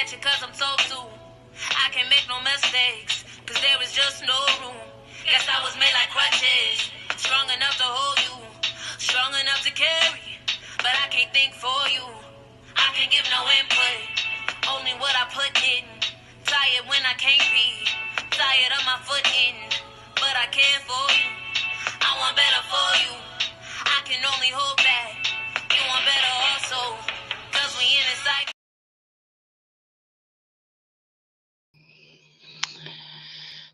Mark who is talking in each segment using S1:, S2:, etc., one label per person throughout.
S1: at you cause I'm so soon. I can't make no mistakes, cause there is just no room. Guess I was made like crutches, strong enough to hold you, strong enough to carry, but I can't think for you. I can't give no input, only what I put in. Tired when I can't be, tired of my foot in, but I care for you. I want better for you, I can only hope that you want better also, cause we in a cycle.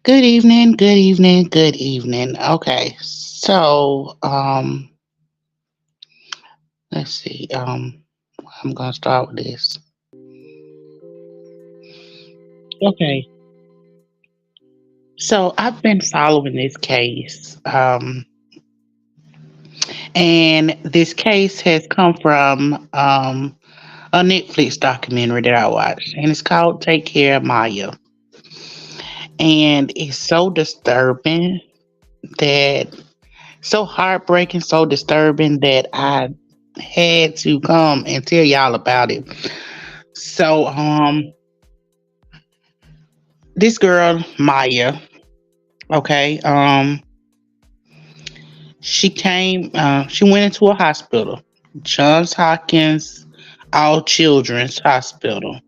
S2: Good evening, good evening, good evening. Okay, so let's see. I'm gonna start with this. Okay, so I've been following this case, and this case has come from a Netflix documentary that I watched, and it's called "Take Care of Maya," and it's so disturbing that, so heartbreaking, so disturbing that I had to come and tell y'all about it. So, this girl Maya, okay, she went into a hospital, Johns Hopkins All Children's Hospital,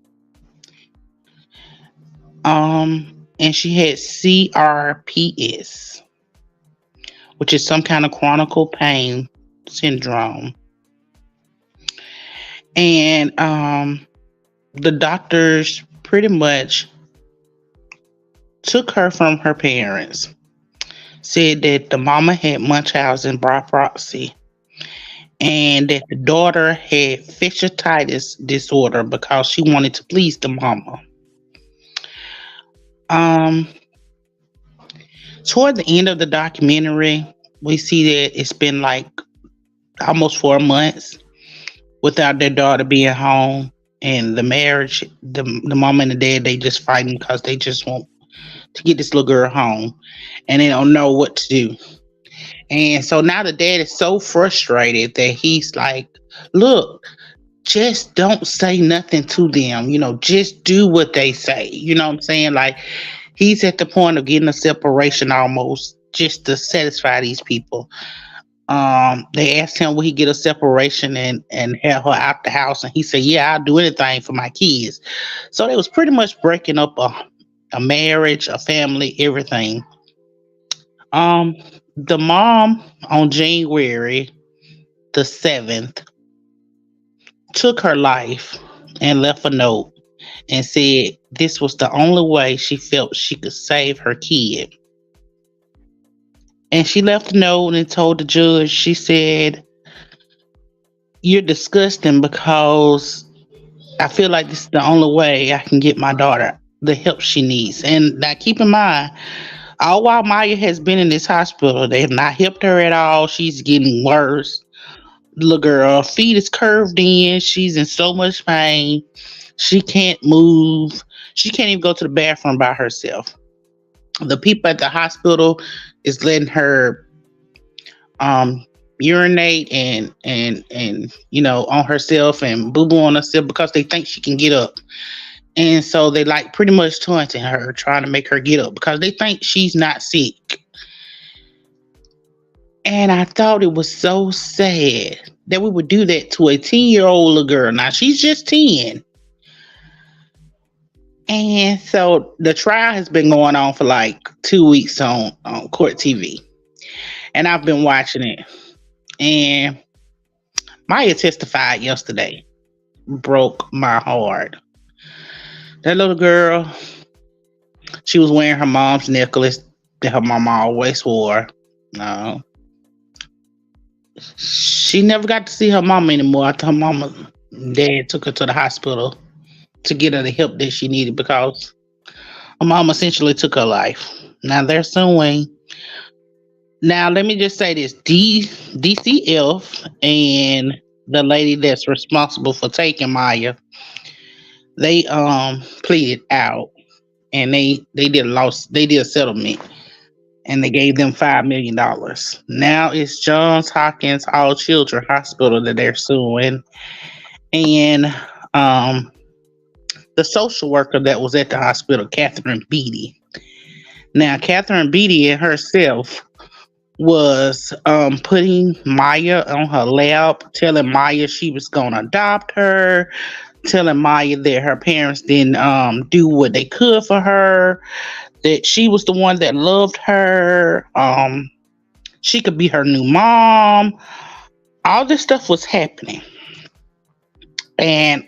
S2: and she had CRPS, which is some kind of chronic pain syndrome, and the doctors pretty much took her from her parents, said that the mama had Munchausen by proxy and that the daughter had fasciitis disorder because she wanted to please the mama. Um, Toward the end of the documentary, we see that it's been like almost 4 months without their daughter being home, and the marriage, the mom and the dad, they just fighting because they just want to get this little girl home, and they don't know what to do. And so now the dad is so frustrated that he's like, look, just don't say nothing to them. Just do what they say. You know what I'm saying? Like, he's at the point of getting a separation almost just to satisfy these people. They asked him, will he get a separation and have her out the house? And he said, yeah, I'll do anything for my kids. So they was pretty much breaking up a marriage, a family, everything. Um, the mom on January the 7th took her life and left a note and said this was the only way she felt she could save her kid. And she left a note and told the judge, she said, you're disgusting because I feel like this is the only way I can get my daughter the help she needs. And now keep in mind, all while Maya has been in this hospital, they have not helped her at all. She's getting worse. Little girl, feet is curved in. She's in so much pain. She can't move. She can't even go to the bathroom by herself. The people at the hospital is letting her um urinate and on herself and boo boo on herself because they think she can get up. And so they like pretty much taunting her, trying to make her get up because they think she's not sick. And I thought it was so sad that we would do that to a 10-year-old little girl. Now she's just 10. And so the trial has been going on for like 2 weeks on court TV. And I've been watching it. And Maya testified yesterday. Broke my heart. That little girl, she was wearing her mom's necklace that her mama always wore. No. She never got to see her mama anymore after her mama dad took her to the hospital to get her the help that she needed because her mom essentially took her life. Now they're suing. Now let me just say this: DCF and the lady that's responsible for taking Maya, they pleaded out and they did a loss. They did a settlement and they gave them $5 million. Now it's Johns Hopkins All Children Hospital that they're suing, and um the social worker that was at the hospital, Catherine Beatty. Now, Catherine Beatty and herself was putting Maya on her lap, telling Maya she was gonna adopt her, telling Maya that her parents didn't do what they could for her, that she was the one that loved her, she could be her new mom. All this stuff was happening. And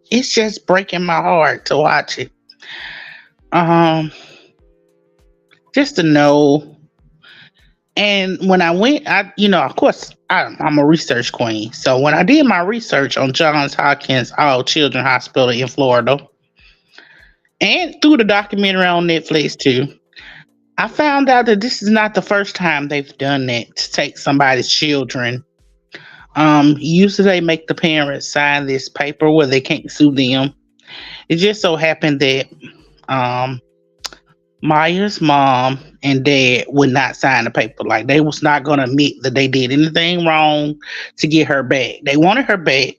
S2: it's just breaking my heart to watch it. Um, just to know. And when I went, of course, I'm a research queen. So when I did my research on Johns Hopkins All Children Hospital in Florida, and through the documentary on Netflix too, I found out that this is not the first time they've done that to take somebody's children. Usually they make the parents sign this paper where they can't sue them. It just so happened that um, Maya's mom and dad would not sign the paper. Like they was not gonna admit that they did anything wrong to get her back. They wanted her back,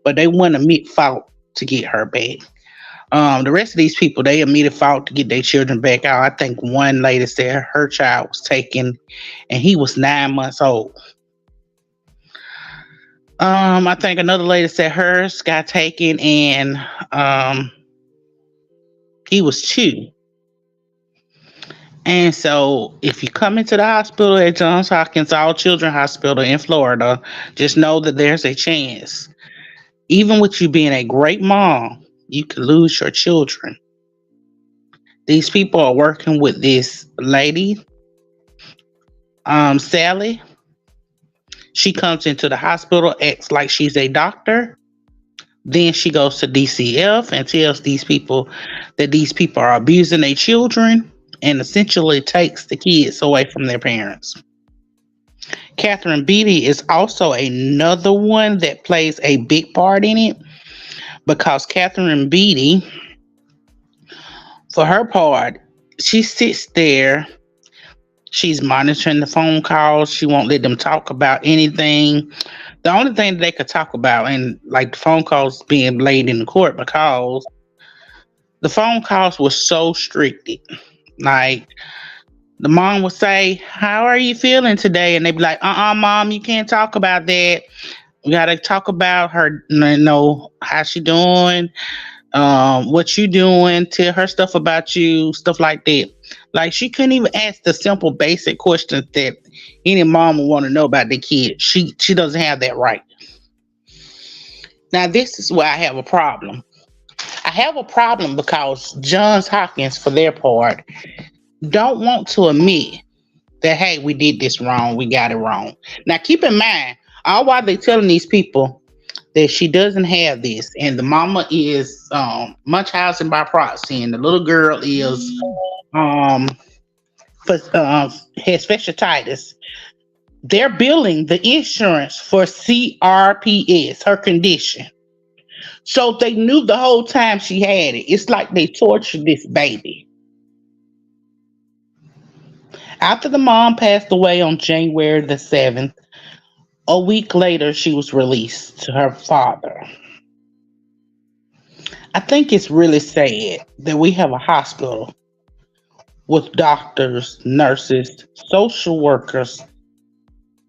S2: but they wouldn't admit fault to get her back. The rest of these people they admitted fault to get their children back out. I think one lady said her child was taken and he was 9 months old. I think another lady said hers got taken and he was 2. And so, if you come into the hospital at Johns Hopkins All Children Hospital in Florida, just know that there's a chance. Even with you being a great mom, you could lose your children. These people are working with this lady, Sally. She comes into the hospital, acts like she's a doctor. Then she goes to DCF and tells these people that these people are abusing their children and essentially takes the kids away from their parents. Catherine Beatty is also another one that plays a big part in it because Catherine Beatty, for her part, she sits there. She's monitoring the phone calls. She won't let them talk about anything. The only thing that they could talk about, and like the phone calls being laid in the court because the phone calls were so restricted. Like the mom would say, "How are you feeling today?" And they'd be like, Mom, you can't talk about that. We gotta talk about her, how she doing, what you doing, tell her stuff about you, stuff like that. Like she couldn't even ask the simple basic questions that any mom would want to know about their kid. She doesn't have that right. Now this is where I have a problem. I have a problem because Johns Hopkins, for their part, don't want to admit that, hey, we did this wrong, we got it wrong. Now, keep in mind, all while they telling these people that she doesn't have this, and the mama is Munchausen by proxy, and the little girl is has fasciitis. They're billing the insurance for CRPS, her condition. So they knew the whole time she had it. It's like they tortured this baby. After the mom passed away on January the 7th, a week later she was released to her father. I think it's really sad that we have a hospital with doctors, nurses, social workers,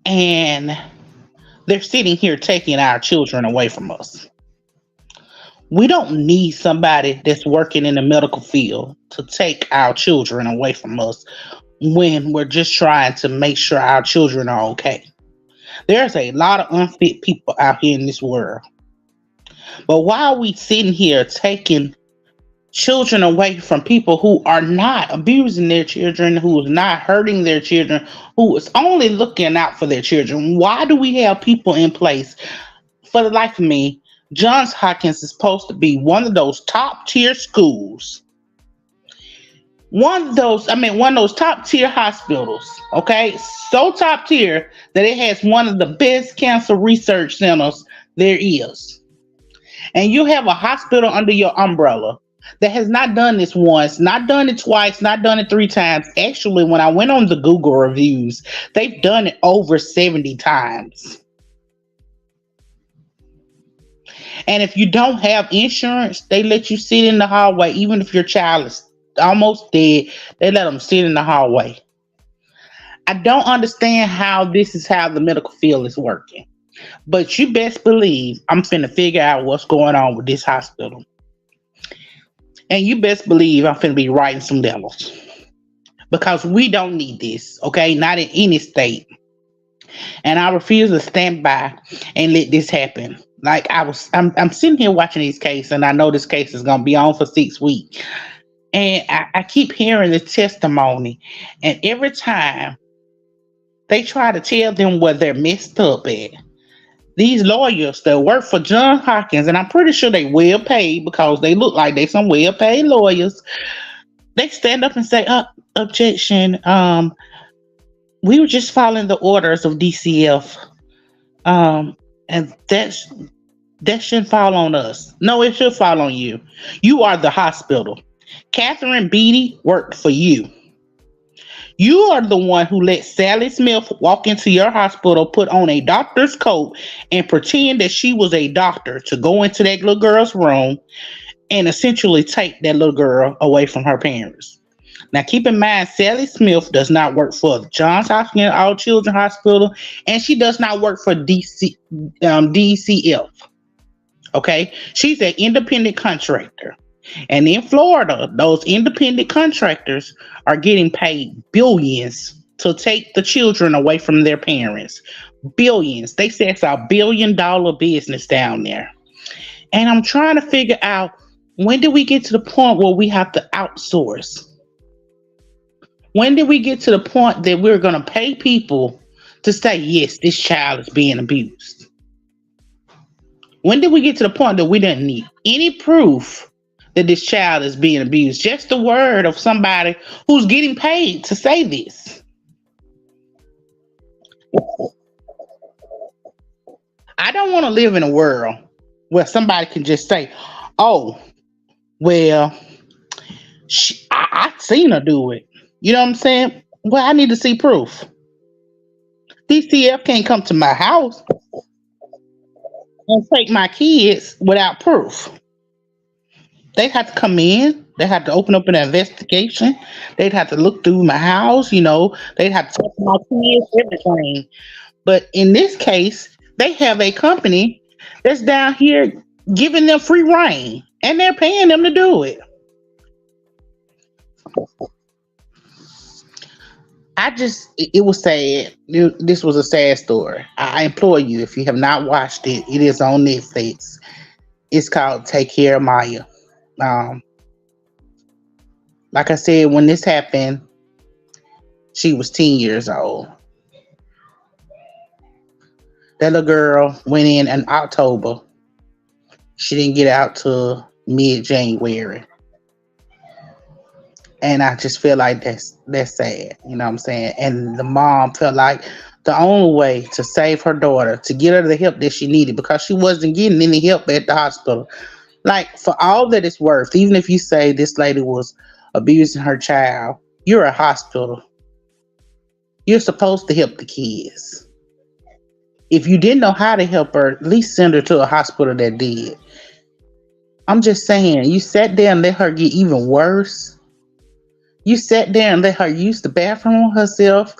S2: and they're sitting here taking our children away from us. We don't need somebody that's working in the medical field to take our children away from us when we're just trying to make sure our children are okay. There's a lot of unfit people out here in this world. But why are we sitting here taking children away from people who are not abusing their children, who is not hurting their children, who is only looking out for their children? Why do we have people in place? For the life of me, Johns Hopkins is supposed to be one of those top tier schools. One of those top tier hospitals, okay? So top tier that it has one of the best cancer research centers there is. And you have a hospital under your umbrella that has not done this once, not done it twice, not done it 3 times. Actually, when I went on the Google reviews, they've done it over 70 times. And if you don't have insurance, they let you sit in the hallway, even if your child is almost dead. They let them sit in the hallway. I don't understand how this is how the medical field is working. But you best believe I'm finna figure out what's going on with this hospital. And you best believe I'm finna be writing some demos. Because we don't need this, okay? Not in any state. And I refuse to stand by and let this happen. Like I'm sitting here watching this case, and I know this case is gonna be on for 6 weeks. And I keep hearing the testimony, and every time they try to tell them where they're messed up at, these lawyers that work for John Hopkins, and I'm pretty sure they well paid because they look like they some well paid lawyers. They stand up and say, objection. We were just following the orders of DCF. And that shouldn't fall on us. No, it should fall on you. You are the hospital. Catherine Beatty worked for you. You are the one who let Sally Smith walk into your hospital, put on a doctor's coat, and pretend that she was a doctor to go into that little girl's room and essentially take that little girl away from her parents. Now, keep in mind, Sally Smith does not work for Johns Hopkins All Children Hospital, and she does not work for DCF. Okay, she's an independent contractor. And in Florida, those independent contractors are getting paid billions to take the children away from their parents. Billions. They say it's a $1 billion business down there. And I'm trying to figure out, when did we get to the point where we have to outsource? When did we get to the point that we're going to pay people to say, yes, this child is being abused? When did we get to the point that we didn't need any proof that this child is being abused? Just the word of somebody who's getting paid to say this. I don't want to live in a world where somebody can just say, oh, well, I seen her do it. You know what I'm saying? Well, I need to see proof. DCF can't come to my house and take my kids without proof. They have to come in. They have to open up an investigation. They'd have to look through my house. They'd have to talk to my kids, everything. But in this case, they have a company that's down here giving them free reign, and they're paying them to do it. It was sad. This was a sad story. I implore you, if you have not watched it, it is on Netflix. It's called Take Care of Maya. Um, like I said, when this happened, she was 10 years old. That little girl went in October. She didn't get out till mid-January. And I just feel like that's sad. You know what I'm saying? And the mom felt like the only way to save her daughter, to get her the help that she needed, because she wasn't getting any help at the hospital. Like, for all that it's worth, even if you say this lady was abusing her child, you're a hospital. You're supposed to help the kids. If you didn't know how to help her, at least send her to a hospital that did. I'm just saying, you sat there and let her get even worse. You sat there and let her use the bathroom herself.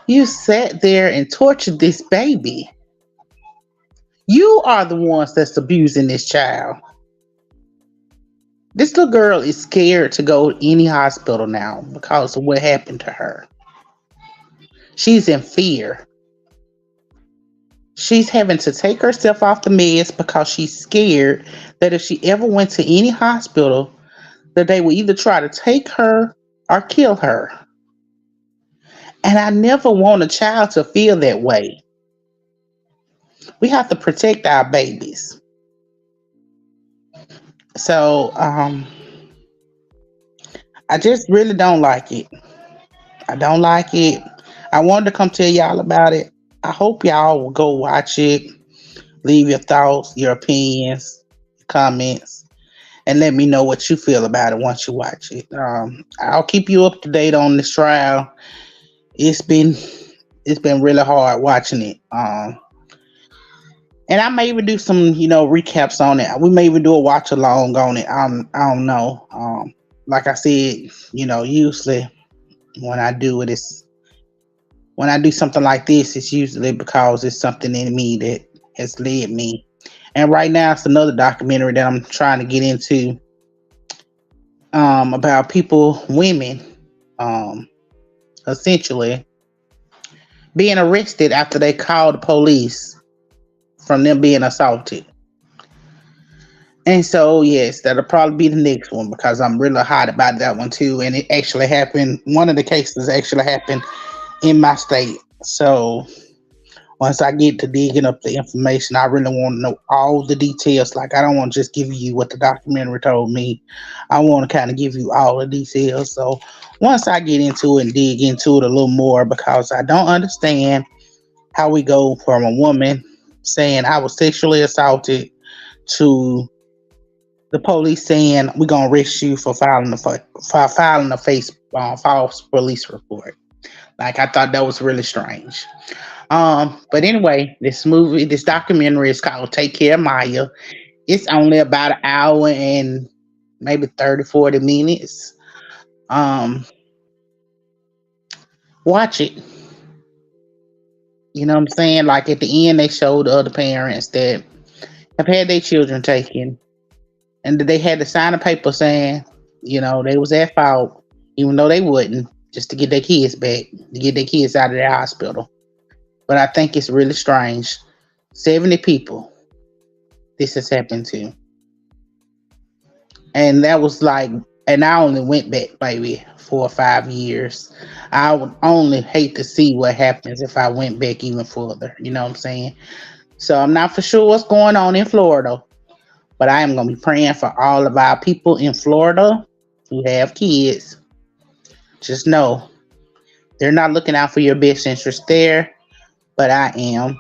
S2: You sat there and tortured this baby. You are the ones that's abusing this child. This little girl is scared to go to any hospital now because of what happened to her. She's in fear. She's having to take herself off the meds because she's scared that if she ever went to any hospital, that they will either try to take her or kill her. And I never want a child to feel that way. We have to protect our babies. So, I just really don't like it. I don't like it. I wanted to come tell y'all about it. I hope y'all will go watch it. Leave your thoughts, your opinions, comments, and let me know what you feel about it once you watch it. I'll keep you up to date on this trial. It's been really hard watching it. And I may even do some, recaps on it. We may even do a watch along on it. I don't know. Like I said, usually when I do it, it's when I do something like this, it's usually because it's something in me that has led me. And right now, it's another documentary that I'm trying to get into, about people, women, um, essentially being arrested after they called the police from them being assaulted. And so, yes, that'll probably be the next one because I'm really hot about that one too. And it actually happened. One of the cases actually happened in my state. So once I get to digging up the information, I really want to know all the details. Like, I don't want to just give you what the documentary told me. I want to kind of give you all the details. So once I get into it and dig into it a little more, because I don't understand how we go from a woman saying I was sexually assaulted to the police saying we're gonna arrest you for filing a false police report. Like, I thought that was really strange. But anyway, this documentary is called Take Care of Maya. It's only about an hour and maybe 30, 40 minutes. Um, watch it. You know what I'm saying? Like, at the end, they showed the other parents that have had their children taken, and that they had to sign a paper saying, they was at fault, even though they wouldn't, just to get their kids back, to get their kids out of the hospital. But I think it's really strange. 70 people this has happened to. And that was like, and I only went back maybe 4 or 5 years. I would only hate to see what happens if I went back even further. You know what I'm saying? So I'm not for sure what's going on in Florida, but I am going to be praying for all of our people in Florida who have kids. Just know they're not looking out for your best interest there, but I am.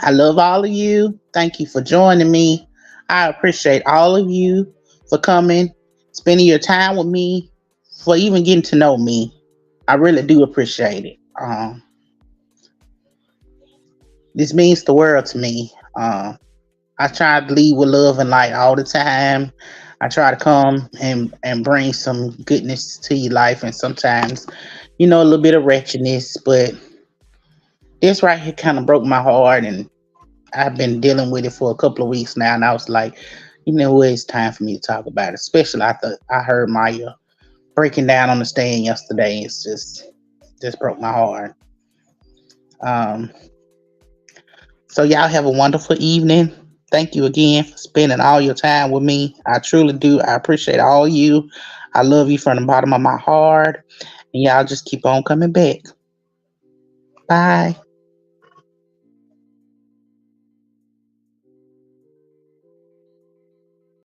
S2: I love all of you. Thank you for joining me. I appreciate all of you for coming, spending your time with me, for even getting to know me. I really do appreciate it. This means the world to me. I try to lead with love and light all the time. I try to come and bring some goodness to your life, and sometimes, a little bit of wretchedness. But this right here kind of broke my heart, and I've been dealing with it for a couple of weeks now. And I was like, what? It's time for me to talk about it. Especially after I heard Maya breaking down on the stand yesterday. It's just broke my heart. Um, so y'all have a wonderful evening. Thank you again for spending all your time with me. I truly do. I appreciate all of you. I love you from the bottom of my heart. And y'all just keep on coming back. Bye.